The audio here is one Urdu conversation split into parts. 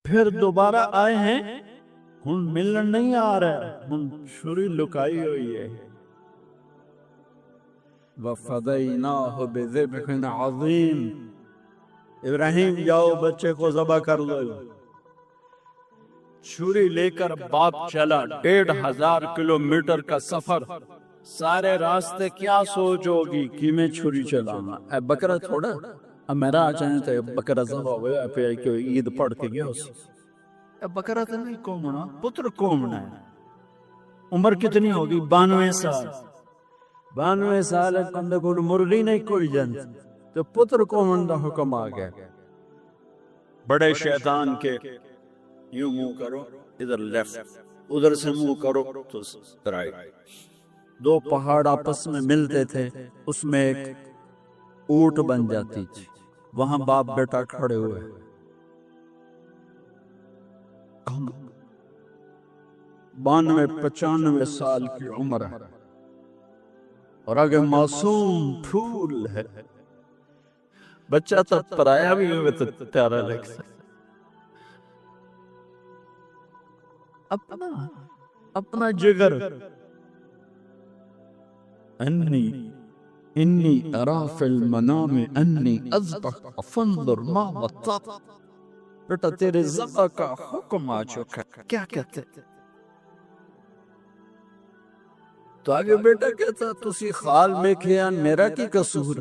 پھر دوبارہ آئے ہیں، ہن ملن نہیں آ رہا، ہن چھری لکائی ہوئی ہے۔ وَفَدَيْنَاهُ بِذِبْحٍ عَظِيمٍ، ابراہیم جاؤ بچے کو ذبح کر دو۔ چھری لے کر باپ چلا، 1500 کلومیٹر کا سفر، سارے راستے کیا سوچ ہوگی کہ میں چھری چلانا، اے بکرا تھوڑا اب میرا آ جائیں تو بکرا ذبح ہوا، پھر عید پڑھ کے گیا اس، اے بکرا تو نہیں کومنا، پتر کومنا ہے۔ عمر کتنی ہوگی؟ 92 سال۔ 92 سال بندے کو مرغی نہیں کوئی جن، تو پتر کومن دا حکم آ گیا۔ بڑے شیطان کے یوں منہ کرو ادھر لیفٹ، ادھر سے منہ کرو تو رائٹ۔ دو پہاڑ آپس میں ملتے تھے، اس میں ایک اونٹ بن جاتی تھی، وہاں باپ بیٹا کھڑے ہوئے، 92-95 سال کی عمر ہے، اور آگے معصوم پھول ہے، بچہ تو پرایا بھی ہوئے تو پیارا لگتا ہے۔ اپنا جگر، انی ارا فی المنام انی اذبح فانظر ماذا ترى، بیٹا تیرے ذبح کا حکم آ چکا، کیا کہتے؟ تو آگے بیٹا کہتا تسی خال میں کھیا، میرا کی قصور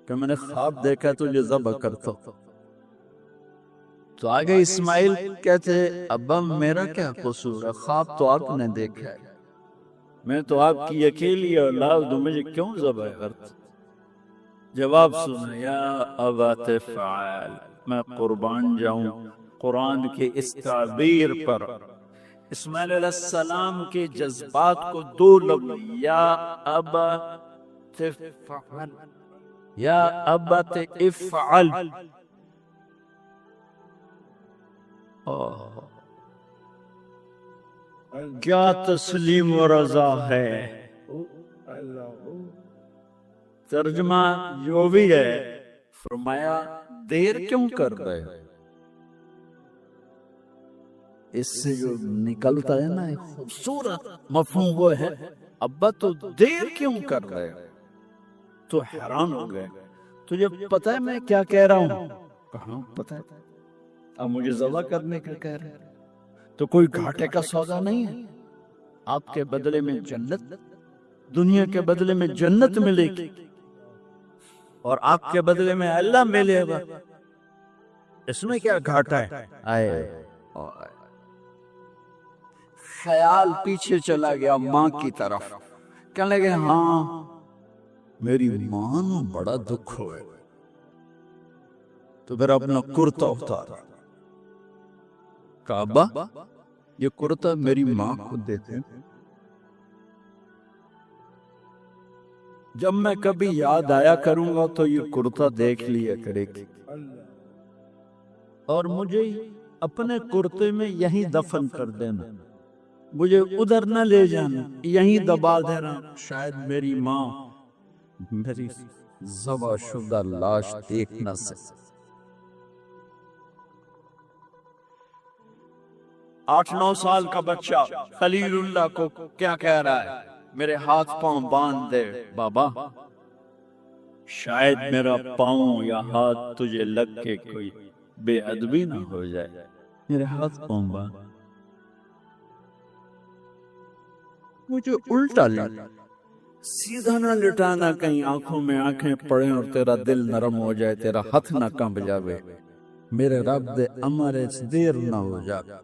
کہ میں نے خواب دیکھا تجھے ذبح کرتا۔ تو آگے اسماعیل کہتے ابا میرا کیا قصور ہے، خواب تو آپ نے دیکھا ہے، میں تو آپ کی اکیلی اولاد ہوں، مجھے کیوں ذبح کرتا؟ جواب سنا، یا ابا تفعل، میں قربان جاؤں قرآن کے اس تعبیر پر۔ اسماعیل علیہ السلام کے جذبات کو دو لفظ، یا ابا تفعل، یا ابا تفعل، کیا تسلیم و رضا ہے۔ ترجمہ جو بھی ہے، فرمایا دیر کیوں کر رہے ہو؟ اس سے جو نکلتا ہے نا خوبصورت مفہوم وہ ہے، ابا تو دیر کیوں کر رہے ہو؟ تو حیران ہو گئے، تجھے پتہ ہے میں کیا کہہ رہا ہوں؟ کہاں پتہ ہے، اب مجھے ذبح کرنے کا کہہ رہے ہیں، تو کوئی گھاٹے کا سودا نہیں ہے، آپ کے بدلے میں جنت، دنیا کے بدلے میں جنت ملے گی، اور آپ کے بدلے میں اللہ ملے گا، اس میں کیا گھاٹا ہے؟ آئے خیال پیچھے چلا گیا ماں کی طرف، کہنے لگے ہاں میری ماں نو بڑا دکھ ہوئے، تو پھر اپنا کرتا اتارا، کعبہ یہ کرتا میری ماں کو دیتے، جب میں کبھی یاد آیا کروں گا تو یہ کرتا دیکھ لیا کرے گی، اور مجھے اپنے کرتے میں یہیں دفن کر دینا، مجھے ادھر نہ لے جانا، یہیں دبا دینا، شاید میری ماں میری ذبح شدہ لاش دیکھ نہ سکے۔ 8-9 سال کا بچہ خلیل اللہ کو کیا کہہ رہا ہے؟ میرے ہاتھ پاؤں باندھ دے بابا، شاید میرا پاؤں یا ہاتھ تجھے لگ کے کوئی بے ادبی نہ ہو جائے، میرے ہاتھ پاؤں باندھ، مجھے الٹا لٹا، سیدھا نہ لٹانا، کہیں آنکھوں میں آنکھیں پڑیں اور تیرا دل نرم ہو جائے، تیرا ہاتھ نہ کانپ جاوے، میرے رب دے امر دیر نہ ہو جائے۔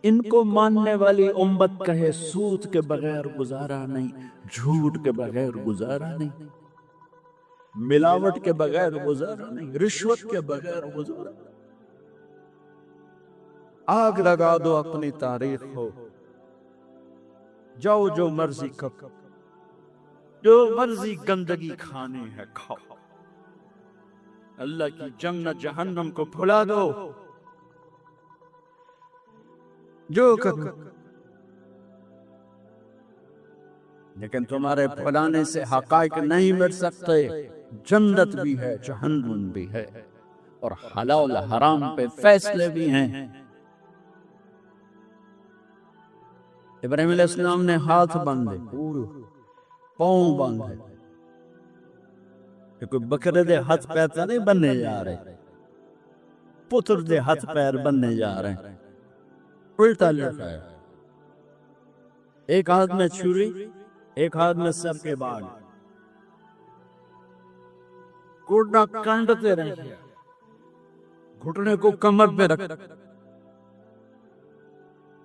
ان کو ماننے والی امت کہے سود کے بغیر گزارا نہیں، جھوٹ کے بغیر گزارا نہیں، ملاوٹ کے بغیر گزارا نہیں، رشوت کے بغیر گزارا نہیں۔ آگ لگا دو اپنی تاریخ ہو، جاؤ جو مرضی کھاؤ، جو مرضی گندگی کھانے ہے کھاؤ، اللہ کی جنت جہنم کو بھلا دو، جو کرو، لیکن تمہارے بھلانے سے حقائق نہیں مٹ سکتے، جنت بھی ہے جہنم بھی ہے، اور حلال حرام پہ فیصلے بھی ہیں۔ ابراہیم علیہ السلام نے ہاتھ باندھے، پاؤں باندھے، کوئی بکرے دے ہاتھ پیر تو نہیں بننے جا رہے، پتر دے ہاتھ پیر بننے جا رہے ہیں، الٹا لٹا ہے۔ ایک ہاتھ میں چھری، ایک ہاتھ میں سر کے بال، گھٹنا کانٹتے رہے، گھٹنے کو کمر پہ رکھ،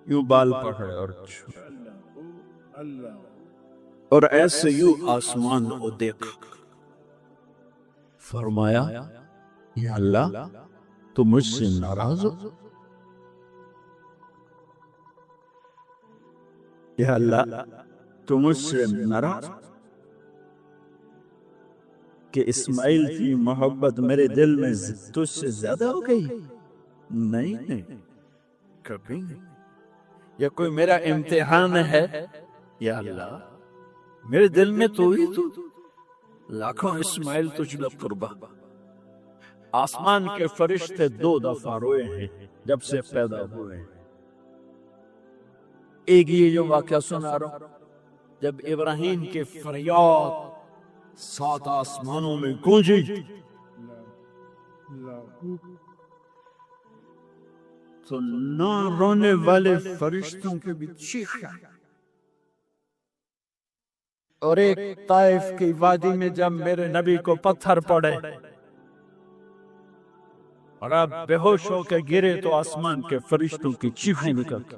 یوں بال پکڑے اور ایسے یوں آسمان کو دیکھا، فرمایا یا اللہ تو مجھ سے ناراض ہو؟ یا اللہ تو مجھ سے ناراض کہ اسماعیل کی محبت میرے دل میں تجھ سے زیادہ ہو گئی؟ نہیں، کبھی نہیں، یا کوئی میرا امتحان ہے؟ یا اللہ میرے دل میں تو ہی تو، لاکھوں اسماعیل تجھ میں قربا۔ آسمان کے فرشتے 2 دفعہ روئے ہیں جب سے پیدا ہوئے۔ ایک یہ جو واقعہ سنا رہا ہوں، جب ابراہیم کے فریاد 7 آسمانوں میں گونجی تو نہ رونے والے فرشتوں کے بھی چیخیں، اور ایک طائف کی وادی میں جب میرے نبی کو پتھر پڑے اور آپ بے ہوش ہو کے گرے تو آسمان کے فرشتوں کی چیخیں نکلتی۔